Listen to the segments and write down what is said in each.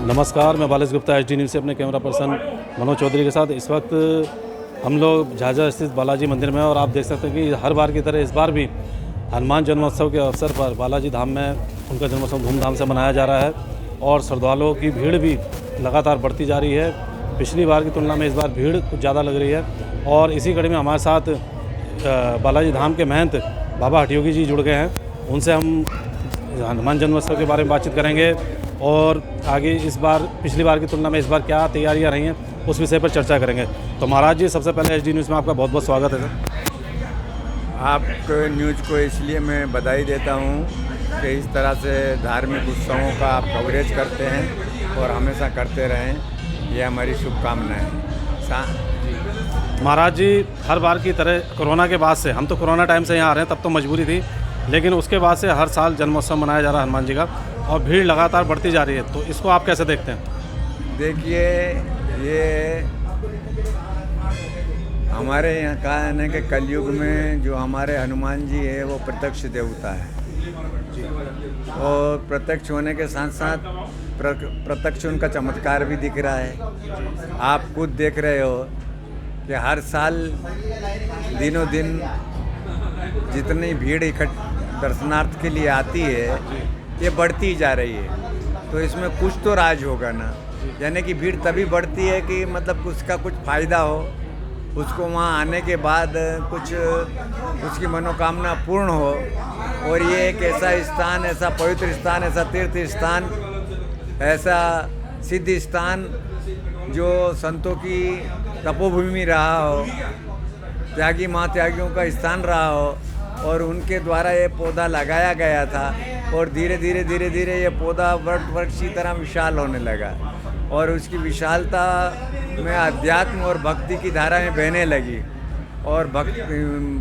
नमस्कार, मैं बालेश Gupta HD news से अपने कैमरा पर्सन मनोज चौधरी के साथ इस वक्त हम लोग झाझा स्थित बालाजी मंदिर में हैं और आप देख सकते हैं कि हर बार की तरह इस बार भी हनुमान जन्मोत्सव के अवसर पर बालाजी धाम में उनका जन्मोत्सव धूमधाम से मनाया जा रहा है और श्रद्धालुओं की भीड़ भी लगातार बढ़ती जा रही है। पिछली बार की तुलना में इस बार भीड़ कुछ ज़्यादा लग रही है और इसी कड़ी में हमारे साथ बालाजी धाम के महंत बाबा हठयोगी जी जुड़ गए हैं। उनसे हम हनुमान जन्मोत्सव के बारे में बातचीत करेंगे और आगे इस बार पिछली बार की तुलना में इस बार क्या तैयारियां रही हैं उस विषय पर चर्चा करेंगे। तो महाराज जी, सबसे पहले HD न्यूज़ में आपका बहुत बहुत स्वागत है सर। आपको न्यूज़ को इसलिए मैं बधाई देता हूं कि इस तरह से धार्मिक उत्सवों का आप कवरेज करते हैं और हमेशा करते रहें, ये हमारी शुभकामनाएं। महाराज जी, हर बार की तरह कोरोना के बाद से, हम तो कोरोना टाइम से यहाँ आ रहे हैं, तब तो मजबूरी थी, लेकिन उसके बाद से हर साल जन्मोत्सव मनाया जा रहा है हनुमान जी का और भीड़ लगातार बढ़ती जा रही है, तो इसको आप कैसे देखते हैं? देखिए, ये हमारे यहाँ कहा है ना कि कलयुग में जो हमारे हनुमान जी है वो प्रत्यक्ष देवता है और प्रत्यक्ष होने के साथ साथ प्रत्यक्ष उनका चमत्कार भी दिख रहा है। आप खुद देख रहे हो कि हर साल दिनों दिन जितनी भीड़ दर्शनार्थ के लिए आती है ये बढ़ती जा रही है, तो इसमें कुछ तो राज होगा ना। यानी कि भीड़ तभी बढ़ती है कि मतलब उसका कुछ फ़ायदा हो, उसको वहाँ आने के बाद कुछ उसकी मनोकामना पूर्ण हो। और ये एक ऐसा स्थान, ऐसा पवित्र स्थान, ऐसा तीर्थ स्थान, ऐसा सिद्ध स्थान जो संतों की तपोभूमि रहा हो, त्यागी महात्यागियों का स्थान रहा हो और उनके द्वारा ये पौधा लगाया गया था और धीरे धीरे ये पौधा वृक्ष की तरह विशाल होने लगा और उसकी विशालता में अध्यात्म और भक्ति की धाराएं बहने लगी। और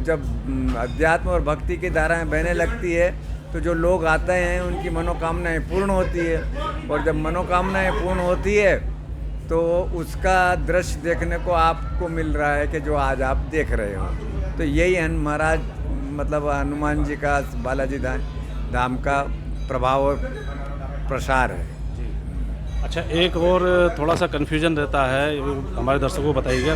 जब अध्यात्म और भक्ति की धाराएं बहने लगती है तो जो लोग आते हैं उनकी मनोकामनाएं पूर्ण होती है और जब मनोकामनाएं पूर्ण होती है तो उसका दृश्य देखने को आपको मिल रहा है कि जो आज आप देख रहे हो। तो यही महाराज मतलब हनुमान जी का बालाजी धाम का प्रभाव और प्रसार है। अच्छा, एक और थोड़ा सा कन्फ्यूजन रहता है, हमारे दर्शकों को बताइएगा।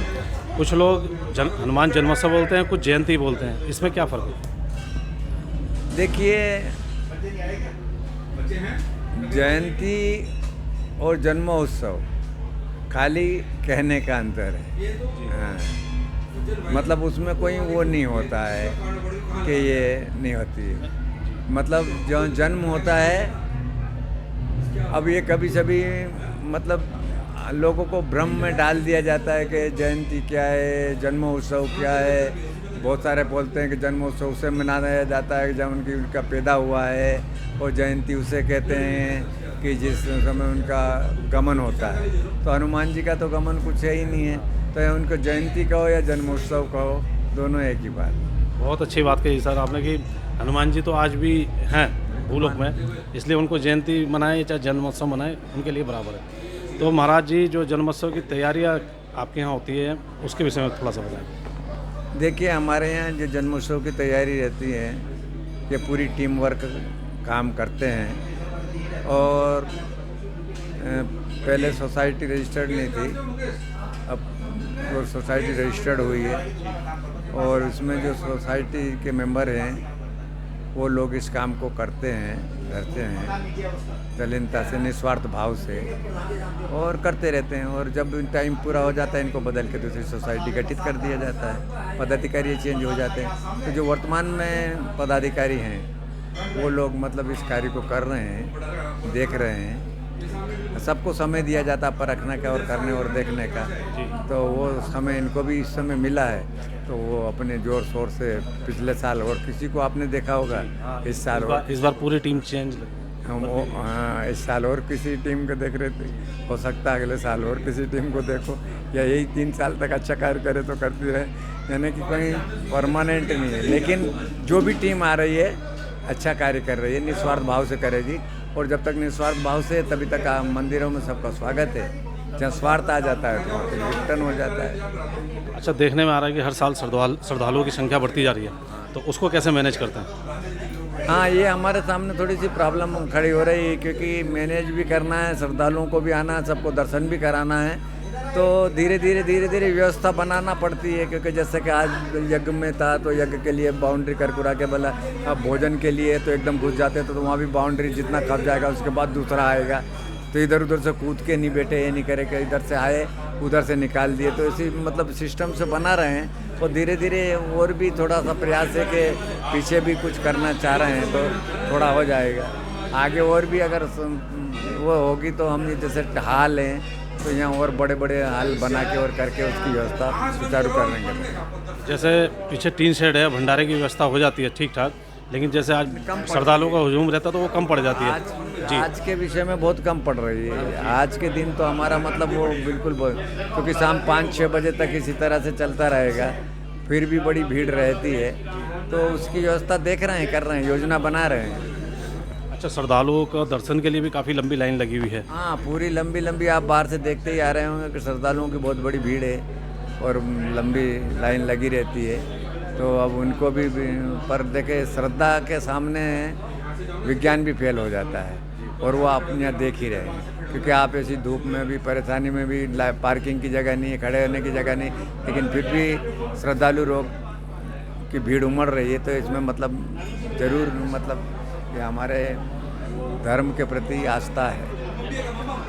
कुछ लोग हनुमान जन्मोत्सव बोलते हैं, कुछ जयंती बोलते हैं, इसमें क्या फ़र्क है? देखिए, जयंती और जन्मोत्सव खाली कहने का अंतर है। हाँ, मतलब उसमें कोई वो नहीं होता है कि ये नहीं होती है। मतलब जो जन्म होता है, अब ये कभी सभी मतलब लोगों को भ्रम में डाल दिया जाता है कि जयंती क्या है, जन्मोत्सव क्या है। बहुत सारे बोलते हैं कि जन्मोत्सव उसे मनाया जाता है जब उनका पैदा हुआ है और जयंती उसे कहते हैं कि जिस समय उनका गमन होता है। तो हनुमान जी का तो गमन कुछ है ही नहीं है, तो उनको जयंती कहो या जन्मोत्सव कहो, दोनों एक ही बात। बहुत अच्छी बात कही सर आपने कि हनुमान जी तो आज भी हैं भूलोक में, इसलिए उनको जयंती मनाए चाहे जन्मोत्सव मनाए, उनके लिए बराबर है। तो महाराज जी, जो जन्मोत्सव की तैयारियां आपके यहाँ होती है उसके विषय में थोड़ा सा बताएं। देखिए, हमारे यहाँ जो जन्मोत्सव की तैयारी रहती है ये पूरी टीम वर्क काम करते हैं और पहले सोसाइटी रजिस्टर्ड नहीं थी, अब वो सोसाइटी रजिस्टर्ड हुई है और उसमें जो सोसाइटी के मेंबर हैं वो लोग इस काम को करते हैं दलिनता से, निस्वार्थ भाव से और करते रहते हैं। और जब टाइम पूरा हो जाता है इनको बदल के दूसरी सोसाइटी गठित कर दिया जाता है, पदाधिकारी चेंज हो जाते हैं। तो जो वर्तमान में पदाधिकारी हैं वो लोग मतलब इस कार्य को कर रहे हैं, देख रहे हैं। सबको समय दिया जाता है परखने का और करने और देखने का, तो वो समय इनको भी इस समय मिला है तो वो अपने जोर शोर से पिछले साल और किसी को आपने देखा होगा इस बार पूरी टीम चेंज हाँ, इस साल और किसी टीम को देख रहे थे, हो सकता है अगले साल और किसी टीम को देखो या यही 3 साल तक अच्छा कार्य करे तो करती रहे। यानी कि कोई परमानेंट नहीं है, लेकिन जो भी टीम आ रही है अच्छा कार्य कर रही है, निस्वार्थ भाव से करेगी। और जब तक निस्वार्थ भाव से तभी तक मंदिरों में सबका स्वागत है। जहाँ स्वार्थ आ जाता है तो रिटर्न हो जाता है। अच्छा, देखने में आ रहा है कि हर साल श्रद्धालुओं की संख्या बढ़ती जा रही है, तो उसको कैसे मैनेज करते हैं? हाँ, ये हमारे सामने थोड़ी सी प्रॉब्लम खड़ी हो रही है, क्योंकि मैनेज भी करना है, श्रद्धालुओं को भी आना है, सबको दर्शन भी कराना है। तो धीरे धीरे व्यवस्था बनाना पड़ती है, क्योंकि जैसे कि आज यज्ञ में था तो यज्ञ के लिए बाउंड्री कर कुरा के बोला, अब भोजन के लिए तो एकदम घुस जाते तो वहाँ भी बाउंड्री जितना खप जाएगा उसके बाद दूसरा आएगा, तो इधर उधर से कूद के नहीं बैठे, ये नहीं करे कि इधर से आए उधर से निकाल दिए, तो इसी मतलब सिस्टम से बना रहे हैं। और धीरे धीरे और भी थोड़ा सा प्रयास है कि पीछे भी कुछ करना चाह रहे हैं तो थोड़ा हो जाएगा आगे। और भी अगर वो होगी तो हम जैसे हाल हैं तो यहाँ और बड़े बड़े हाल बना के और करके उसकी व्यवस्था सुचारू कर लेंगे। जैसे पीछे टीन शेड है, भंडारे की व्यवस्था हो जाती है ठीक ठाक, लेकिन जैसे आज श्रद्धालुओं का हुजूम रहता है तो वो कम पड़ जाती है। आज के विषय में बहुत कम पड़ रही है। आज के दिन तो हमारा मतलब वो बिल्कुल क्योंकि शाम 5-6 बजे तक इसी तरह से चलता रहेगा, फिर भी बड़ी भीड़ रहती है, तो उसकी व्यवस्था देख रहे हैं, कर रहे हैं, योजना बना रहे हैं। अच्छा, श्रद्धालुओं का दर्शन के लिए भी काफ़ी लंबी लाइन लगी हुई है। हाँ, पूरी लंबी आप बाहर से देखते ही आ रहे होंगे कि श्रद्धालुओं की बहुत बड़ी भीड़ है और लंबी लाइन लगी रहती है। तो अब उनको भी पर देखे, श्रद्धा के सामने विज्ञान भी फेल हो जाता है और वो आप यहाँ देख ही रहे हैं, क्योंकि आप ऐसी धूप में भी, परेशानी में भी, पार्किंग की जगह नहीं है, खड़े होने की जगह नहीं, लेकिन फिर भी श्रद्धालु लोग की भीड़ उमड़ रही है। तो इसमें मतलब ज़रूर मतलब कि हमारे धर्म के प्रति आस्था है।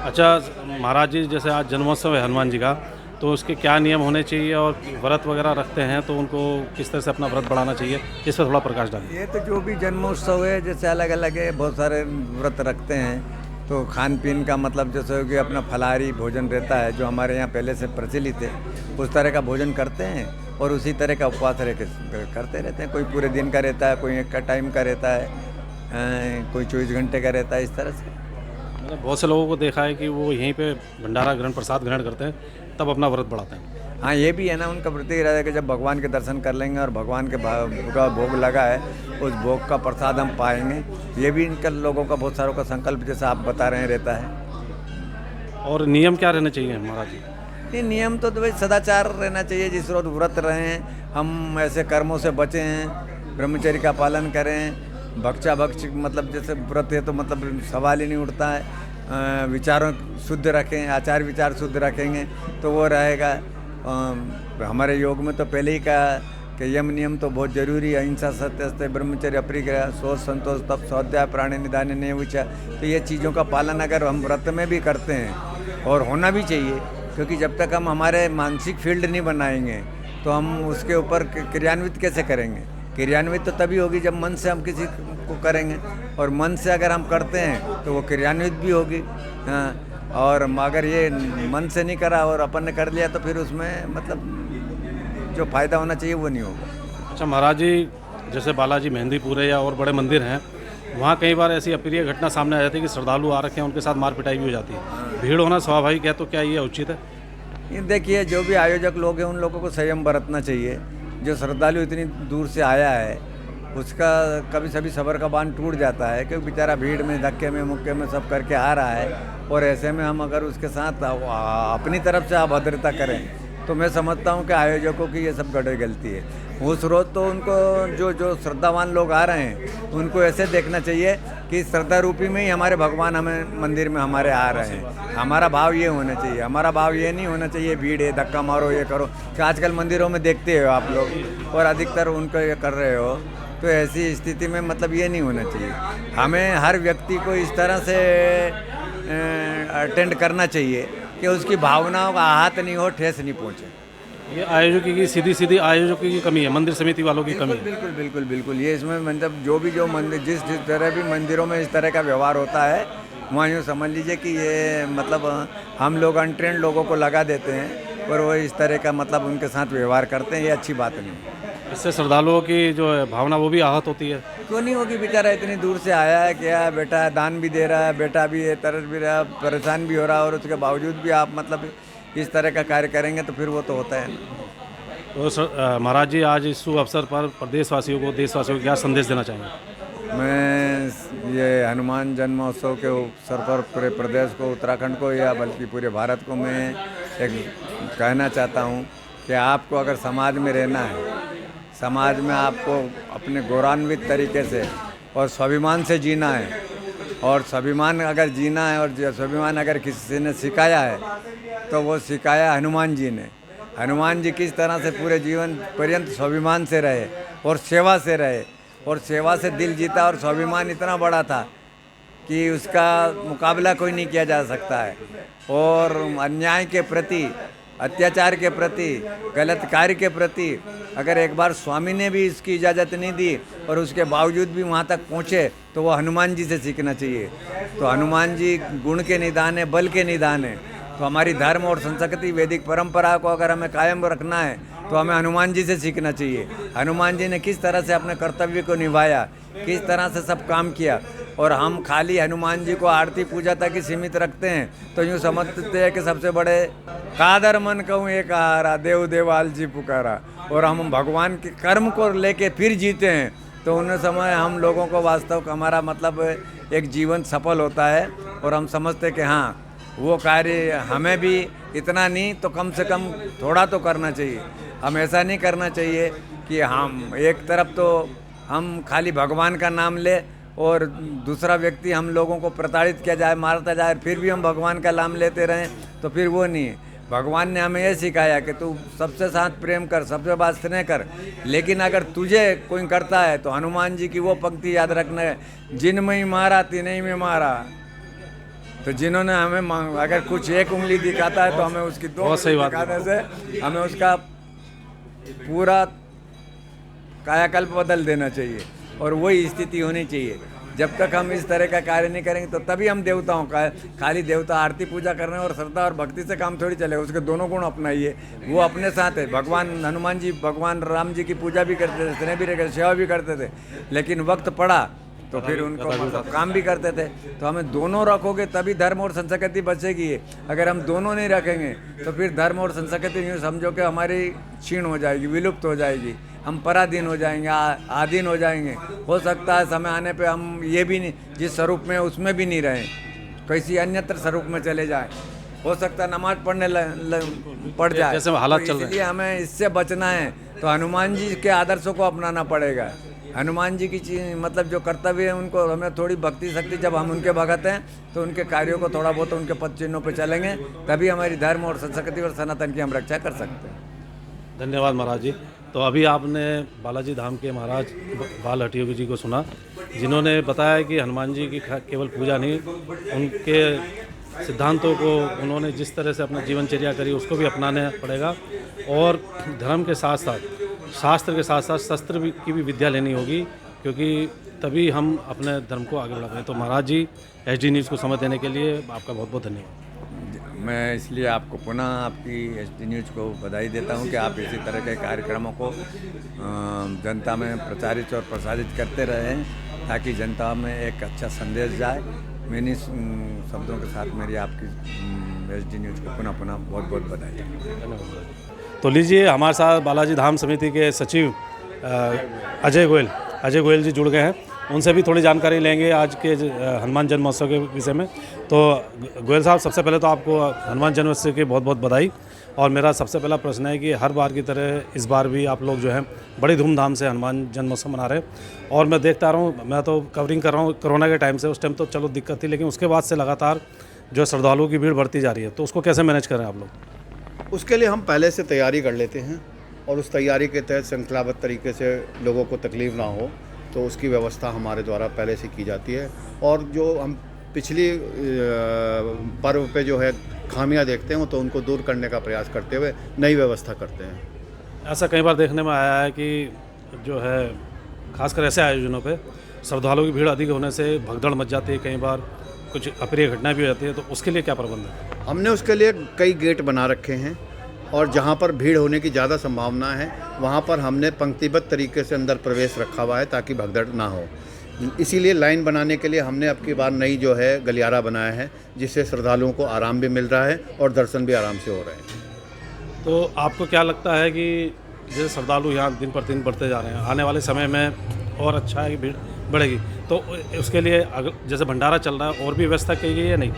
अच्छा महाराज जी, जैसे आज जन्मोत्सव है हनुमान जी का, तो उसके क्या नियम होने चाहिए और व्रत वगैरह रखते हैं तो उनको किस तरह से अपना व्रत बढ़ाना चाहिए, इस पर थोड़ा प्रकाश डालिए। ये तो जो भी जन्मोत्सव है जैसे अलग अलग है, बहुत सारे व्रत रखते हैं। तो खान पीन का मतलब जैसे कि अपना फलाहारी भोजन रहता है जो हमारे यहाँ पहले से प्रचलित है, उस तरह का भोजन करते हैं और उसी तरह का उपवास करते रहते हैं। कोई पूरे दिन का रहता है, कोई एक का टाइम का रहता है, कोई 24 घंटे का रहता है, इस तरह से। मैंने बहुत से लोगों को देखा है कि वो यहीं पे भंडारा ग्रहण, प्रसाद ग्रहण करते हैं, तब अपना व्रत बढ़ाते हैं। हाँ, ये भी है ना, उनका प्रति इरादा है कि जब भगवान के दर्शन कर लेंगे और भगवान के का भोग लगा है, उस भोग का प्रसाद हम पाएंगे। ये भी इनका लोगों का बहुत सारों का संकल्प, जैसा आप बता रहे हैं, रहता है। और नियम क्या रहने चाहिए महाराज जी? ये नियम तो भाई सदाचार रहना चाहिए। जिस रोज व्रत रहें, हम ऐसे कर्मों से बचें, ब्रह्मचर्य का पालन करें, भक्षा भक्ष मतलब जैसे व्रत है तो मतलब सवाल ही नहीं उठता है। विचारों शुद्ध रखें, आचार विचार शुद्ध रखेंगे तो वो रहेगा। हमारे योग में तो पहले ही कहा कि यम नियम तो बहुत जरूरी है। अहिंसा, सत्य, ब्रह्मचर्य, अपरिग्रह, शोच, संतोष, तप, स्वाध्याय, प्राण निधान, न्यायविचार। तो ये चीज़ों का पालन अगर हम व्रत में भी करते हैं, और होना भी चाहिए, क्योंकि जब तक हम हमारे मानसिक फील्ड नहीं बनाएंगे तो हम उसके ऊपर क्रियान्वित कैसे करेंगे। क्रियान्वित तो तभी होगी जब मन से हम किसी को करेंगे, और मन से अगर हम करते हैं तो वो क्रियान्वित भी होगी। हाँ, और अगर ये मन से नहीं करा और अपन ने कर लिया तो फिर उसमें मतलब जो फ़ायदा होना चाहिए वो नहीं होगा। अच्छा महाराज जी, जैसे बालाजी मेहंदीपुर है या और बड़े मंदिर हैं, वहाँ कई बार ऐसी अप्रिय घटना सामने आ जाती है कि श्रद्धालु आ रखे हैं, उनके साथ मार पिटाई भी हो जाती है। भीड़ होना स्वाभाविक है, तो क्या ये उचित है? ये देखिए, जो भी आयोजक लोग हैं उन लोगों को संयम बरतना चाहिए। जो श्रद्धालु इतनी दूर से आया है उसका कभी सभी सब्र का बांध टूट जाता है, क्योंकि बेचारा भीड़ में, धक्के में, मुक्के में सब करके आ रहा है, और ऐसे में हम अगर उसके साथ अपनी तरफ से अभद्रता करें तो मैं समझता हूँ कि आयोजकों की ये सब बड़ी गलती है। उस रोज़ तो उनको जो श्रद्धावान लोग आ रहे हैं उनको ऐसे देखना चाहिए कि श्रद्धा रूपी में ही हमारे भगवान हमें मंदिर में हमारे आ रहे हैं। हमारा भाव ये होना चाहिए। हमारा भाव ये नहीं होना चाहिए भीड़ है, धक्का मारो, ये करो, कि आजकल मंदिरों में देखते हो आप लोग और अधिकतर उनको ये कर रहे हो। तो ऐसी स्थिति में मतलब ये नहीं होना चाहिए। हमें हर व्यक्ति को इस तरह से अटेंड करना चाहिए कि उसकी भावनाओं का आहत नहीं हो, ठेस नहीं पहुँचे। ये आयोजकों की सीधी आयोजकों की कमी है, मंदिर समिति वालों की कमी है। बिल्कुल ये इसमें मतलब जो मंदिर जिस तरह भी मंदिरों में इस तरह का व्यवहार होता है, वहाँ यूँ समझ लीजिए कि ये मतलब हम लोग अनट्रेंड लोगों को लगा देते हैं और वो इस तरह का मतलब उनके साथ व्यवहार करते हैं। ये अच्छी बात नहीं है। इससे श्रद्धालुओं की जो है भावना वो भी आहत होती है। क्यों नहीं होगी, बेचारा इतनी दूर से आया है, क्या बेटा दान भी दे रहा है, बेटा भी है, तरस भी रहा है, परेशान भी हो रहा है, और उसके बावजूद भी आप मतलब इस तरह का कार्य करेंगे तो फिर वो तो होता है। तो महाराज जी, आज इस शुभ अवसर पर प्रदेशवासियों को, देशवासियों को क्या संदेश देना चाहेंगे? मैं ये हनुमान जन्मोत्सव के अवसर पर पूरे प्रदेश को, उत्तराखंड को, या बल्कि पूरे भारत को मैं एक कहना चाहता हूँ कि आपको अगर समाज में रहना है, समाज में आपको अपने गौरवान्वित तरीके से और स्वाभिमान से जीना है। और स्वाभिमान अगर जीना है और स्वाभिमान अगर किसी ने सिखाया है तो वो सिखाया हनुमान जी ने। हनुमान जी किस तरह से पूरे जीवन पर्यंत स्वाभिमान से रहे और सेवा से रहे, और सेवा से दिल जीता, और स्वाभिमान इतना बड़ा था कि उसका मुकाबला कोई नहीं किया जा सकता है। और अन्याय के प्रति, अत्याचार के प्रति, गलत कार्य के प्रति अगर एक बार स्वामी ने भी इसकी इजाज़त नहीं दी और उसके बावजूद भी वहाँ तक पहुँचे तो वो हनुमान जी से सीखना चाहिए। तो हनुमान जी गुण के निदान है, बल के निदान है। तो हमारी धर्म और संस्कृति वैदिक परंपरा को अगर हमें कायम रखना है तो हमें हनुमान जी से सीखना चाहिए। हनुमान जी ने किस तरह से अपने कर्तव्य को निभाया, किस तरह से सब काम किया। और हम खाली हनुमान जी को आरती पूजा तक ही सीमित रखते हैं तो यूँ समझते हैं कि सबसे बड़े कादर मन कहूँ एक हारा, देव देवाल जी पुकारा। और हम भगवान के कर्म को लेके फिर जीते हैं तो उन समय हम लोगों को वास्तव हमारा मतलब एक जीवन सफल होता है। और हम समझते कि हाँ, वो कार्य हमें भी इतना नहीं तो कम से कम थोड़ा तो करना चाहिए। हम ऐसा नहीं करना चाहिए कि हम एक तरफ तो हम खाली भगवान का नाम ले और दूसरा व्यक्ति हम लोगों को प्रताड़ित किया जाए, मारता जाए, फिर भी हम भगवान का नाम लेते रहें, तो फिर वो नहीं है। भगवान ने हमें ये सिखाया कि तू सबसे साथ प्रेम कर, सबसे बात स्नेह कर, लेकिन अगर तुझे कोई करता है तो हनुमान जी की वो पंक्ति याद रखना है, जिन में ही मारा तिन्हीं में मारा। तो जिन्होंने हमें अगर कुछ एक उंगली दिखाता है तो हमें उसकी दो दिखाने से हमें उसका पूरा कायाकल्प बदल देना चाहिए। और वही स्थिति होनी चाहिए। जब तक हम इस तरह का कार्य नहीं करेंगे तो तभी हम देवताओं का, खाली देवता आरती पूजा करने और श्रद्धा और भक्ति से काम थोड़ी चलेगा। उसके दोनों गुण अपनाइए, वो अपने साथ है। भगवान हनुमान जी भगवान राम जी की पूजा भी करते थे, स्नेह भी करते, सेवा भी करते थे, लेकिन वक्त पड़ा तो फिर उनको मतलब काम भी करते थे। तो हमें दोनों रखोगे तभी धर्म और संस्कृति बचेगी। अगर हम दोनों नहीं रखेंगे तो फिर धर्म और संस्कृति यूँ समझो कि हमारी क्षीण हो जाएगी, विलुप्त हो जाएगी, हम पराधीन हो जाएंगे, आधीन हो जाएंगे। हो सकता है समय आने पे हम ये भी नहीं, जिस स्वरूप में उसमें भी नहीं रहें, किसी अन्यत्र स्वरूप में चले जाएं। हो सकता है नमाज पढ़ने पड़ जाए, जैसे हालात चल रहे हैं। इसलिए हमें इससे बचना है तो हनुमान जी के आदर्शों को अपनाना पड़ेगा। हनुमान जी की मतलब जो कर्तव्य है उनको हमें थोड़ी भक्ति शक्ति, जब हम उनके भगत हैं तो उनके कार्यों को थोड़ा बहुत उनके पद चिन्हों पर चलेंगे, तभी हमारी धर्म और संस्कृति और सनातन की हम रक्षा कर सकते हैं। धन्यवाद महाराज जी। तो अभी आपने बालाजी धाम के महाराज बाल हटियोगी जी को सुना, जिन्होंने बताया कि हनुमान जी की केवल पूजा नहीं, उनके सिद्धांतों को उन्होंने जिस तरह से अपनी जीवनचर्या करी उसको भी अपनाना पड़ेगा। और धर्म के साथ साथ, शास्त्र के साथ साथ शस्त्र की भी विद्या लेनी होगी, क्योंकि तभी हम अपने धर्म को आगे बढ़ा पाएं। तो महाराज जी, HD न्यूज़ को समय देने के लिए आपका बहुत बहुत धन्यवाद। मैं इसलिए आपको पुनः आपकी HD न्यूज़ को बधाई देता हूं कि आप इसी तरह के कार्यक्रमों को जनता में प्रचारित और प्रसारित करते रहें, ताकि जनता में एक अच्छा संदेश जाए। मैंने शब्दों के साथ मेरी आपकी HD न्यूज़ को पुनः बहुत बहुत बधाई। धन्यवाद। तो लीजिए, हमारे साथ बालाजी धाम समिति के सचिव अजय गोयल जी जुड़ गए हैं। उनसे भी थोड़ी जानकारी लेंगे आज के हनुमान जन्मोत्सव के विषय में। तो गोयल साहब, सबसे पहले तो आपको हनुमान जन्मोत्सव की बहुत बहुत बधाई। और मेरा सबसे पहला प्रश्न है कि हर बार की तरह इस बार भी आप लोग जो है बड़ी धूमधाम से हनुमान जन्मोत्सव मना रहे हैं। और मैं देखता रहा हूँ, मैं तो कवरिंग कर रहा हूँ कोरोना के टाइम से, उस टाइम तो चलो दिक्कत थी, लेकिन उसके बाद से लगातार जो श्रद्धालुओं की भीड़ बढ़ती जा रही है, तो उसको कैसे मैनेज करें आप लोग? उसके लिए हम पहले से तैयारी कर लेते हैं और उस तैयारी के तहत श्रृंखलाबद्ध तरीके से लोगों को तकलीफ़ ना हो तो उसकी व्यवस्था हमारे द्वारा पहले से की जाती है। और जो हम पिछली पर्व पे जो है खामियां देखते हैं तो उनको दूर करने का प्रयास करते हुए नई व्यवस्था करते हैं। ऐसा कई बार देखने में आया है कि जो है खासकर ऐसे आयोजनों पे श्रद्धालुओं की भीड़ अधिक होने से भगदड़ मच जाती है, कई बार कुछ अप्रिय घटना भी हो जाती है, तो उसके लिए क्या प्रबंध है? हमने उसके लिए कई गेट बना रखे हैं और जहाँ पर भीड़ होने की ज़्यादा संभावना है वहाँ पर हमने पंक्तिबद्ध तरीके से अंदर प्रवेश रखा हुआ है ताकि भगदड़ ना हो। इसीलिए लाइन बनाने के लिए हमने अब की बार नई जो है गलियारा बनाया है, जिससे श्रद्धालुओं को आराम भी मिल रहा है और दर्शन भी आराम से हो रहे हैं। तो आपको क्या लगता है कि जैसे श्रद्धालु यहाँ दिन पर दिन बढ़ते जा रहे हैं, आने वाले समय में और अच्छा है कि भीड़ बढ़ेगी। तो उसके लिए जैसे भंडारा चल रहा है, और भी व्यवस्था की गई है नहीं?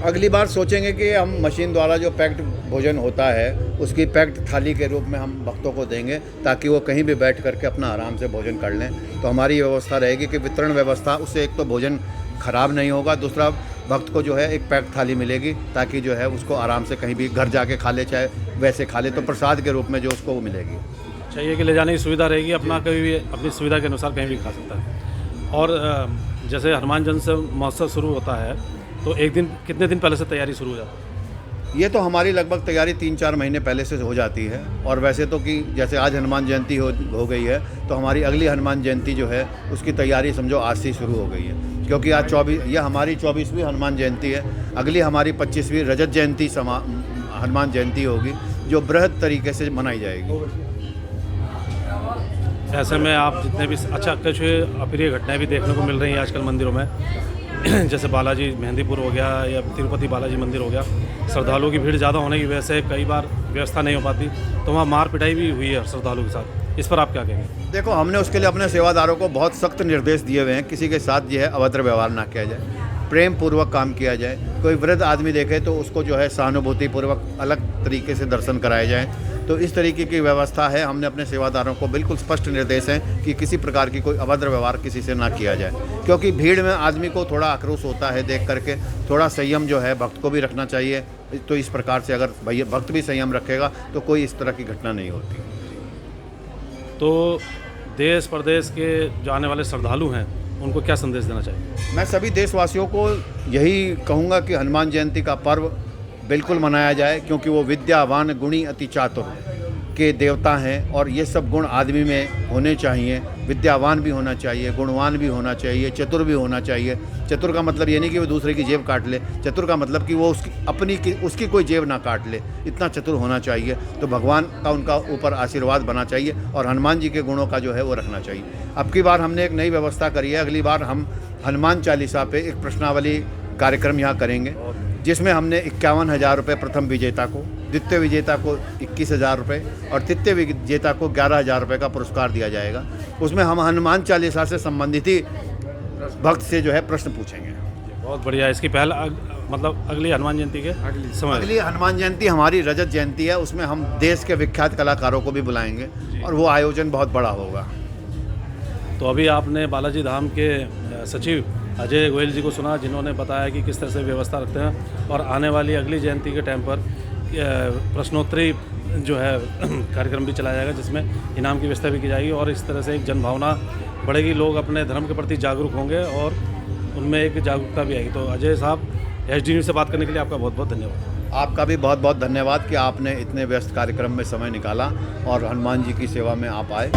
अगली बार सोचेंगे कि हम मशीन द्वारा जो पैक्ड भोजन होता है उसकी पैक्ड थाली के रूप में हम भक्तों को देंगे, ताकि वो कहीं भी बैठ करके अपना आराम से भोजन कर लें। तो हमारी व्यवस्था रहेगी कि वितरण व्यवस्था, उससे एक तो भोजन खराब नहीं होगा, दूसरा भक्त को जो है एक पैक्ड थाली मिलेगी, ताकि जो है उसको आराम से कहीं भी घर जाके खा ले, चाहे वैसे खा ले, तो प्रसाद के रूप में जो उसको वो मिलेगी। चाहिए कि ले जाने की सुविधा रहेगी, अपना कभी भी अपनी सुविधा के अनुसार कहीं भी खा सकता है। और जैसे हनुमान जयंती महोत्सव शुरू होता है तो एक दिन, कितने दिन पहले से तैयारी शुरू हो जाती है? ये तो हमारी लगभग तैयारी 3-4 महीने पहले से हो जाती है। और वैसे तो कि जैसे आज हनुमान जयंती हो गई है, तो हमारी अगली हनुमान जयंती जो है उसकी तैयारी समझो आज से ही शुरू हो गई है, क्योंकि आज 24, यह हमारी 24वीं हनुमान जयंती है। अगली हमारी 25वीं रजत जयंती हनुमान जयंती होगी, जो बृहद तरीके से मनाई जाएगी। ऐसे में आप जितने भी अच्छा कुछ अप्रिय घटनाएं भी देखने को मिल रही हैं आजकल मंदिरों में, जैसे बालाजी मेहंदीपुर हो गया या तिरुपति बालाजी मंदिर हो गया, श्रद्धालुओं की भीड़ ज़्यादा होने की वजह से कई बार व्यवस्था नहीं हो पाती, तो वहाँ मार पिटाई भी हुई है श्रद्धालुओं के साथ। इस पर आप क्या कहेंगे? देखो, हमने उसके लिए अपने सेवादारों को बहुत सख्त निर्देश दिए हुए हैं, किसी के साथ जो है अभद्र व्यवहार ना किया जाए, प्रेम पूर्वक काम किया जाए। कोई वृद्ध आदमी देखे तो उसको जो है सहानुभूतिपूर्वक अलग तरीके से दर्शन कराए जाएँ। तो इस तरीके की व्यवस्था है। हमने अपने सेवादारों को बिल्कुल स्पष्ट निर्देश हैं कि किसी प्रकार की कोई अभद्र व्यवहार किसी से ना किया जाए, क्योंकि भीड़ में आदमी को थोड़ा आक्रोश होता है देख करके। थोड़ा संयम जो है भक्त को भी रखना चाहिए। तो इस प्रकार से अगर भैया भक्त भी संयम रखेगा तो कोई इस तरह की घटना नहीं होती। तो देश प्रदेश के जो आने वाले श्रद्धालु हैं उनको क्या संदेश देना चाहिए? मैं सभी देशवासियों को यही कहूँगा कि हनुमान जयंती का पर्व बिल्कुल मनाया जाए, क्योंकि वो विद्यावान गुणी अति चातुर के देवता हैं, और ये सब गुण आदमी में होने चाहिए। विद्यावान भी होना चाहिए, गुणवान भी होना चाहिए, चतुर भी होना चाहिए। चतुर का मतलब ये नहीं कि वो दूसरे की जेब काट ले, चतुर का मतलब कि वो उसकी कोई जेब ना काट ले, इतना चतुर होना चाहिए। तो भगवान का उनका ऊपर आशीर्वाद बना चाहिए, और हनुमान जी के गुणों का जो है वो रखना चाहिए। अब की बार हमने एक नई व्यवस्था करी है, अगली बार हम हनुमान चालीसा पे एक प्रश्नावली कार्यक्रम यहाँ करेंगे, जिसमें हमने 51,000 रुपये प्रथम विजेता को, द्वितीय विजेता को 21,000 रुपये और तृतीय विजेता को 11,000 रुपये का पुरस्कार दिया जाएगा। उसमें हम हनुमान चालीसा से संबंधित ही भक्त से जो है प्रश्न पूछेंगे। बहुत बढ़िया। इसकी पहल मतलब अगली हनुमान जयंती के समय? अगली हनुमान जयंती हमारी रजत जयंती है, उसमें हम देश के विख्यात कलाकारों को भी बुलाएंगे, और वो आयोजन बहुत बड़ा होगा। तो अभी आपने बालाजी धाम के सचिव अजय गोयल जी को सुना, जिन्होंने बताया कि किस तरह से व्यवस्था रखते हैं, और आने वाली अगली जयंती के टाइम पर प्रश्नोत्तरी जो है कार्यक्रम भी चलाया जाएगा, जिसमें इनाम की व्यवस्था भी की जाएगी, और इस तरह से एक जनभावना बढ़ेगी, लोग अपने धर्म के प्रति जागरूक होंगे और उनमें एक जागरूकता भी आएगी। तो अजय साहब, HD न्यूज़ से बात करने के लिए आपका बहुत बहुत धन्यवाद। आपका भी बहुत बहुत धन्यवाद कि आपने इतने व्यस्त कार्यक्रम में समय निकाला और हनुमान जी की सेवा में आप आए।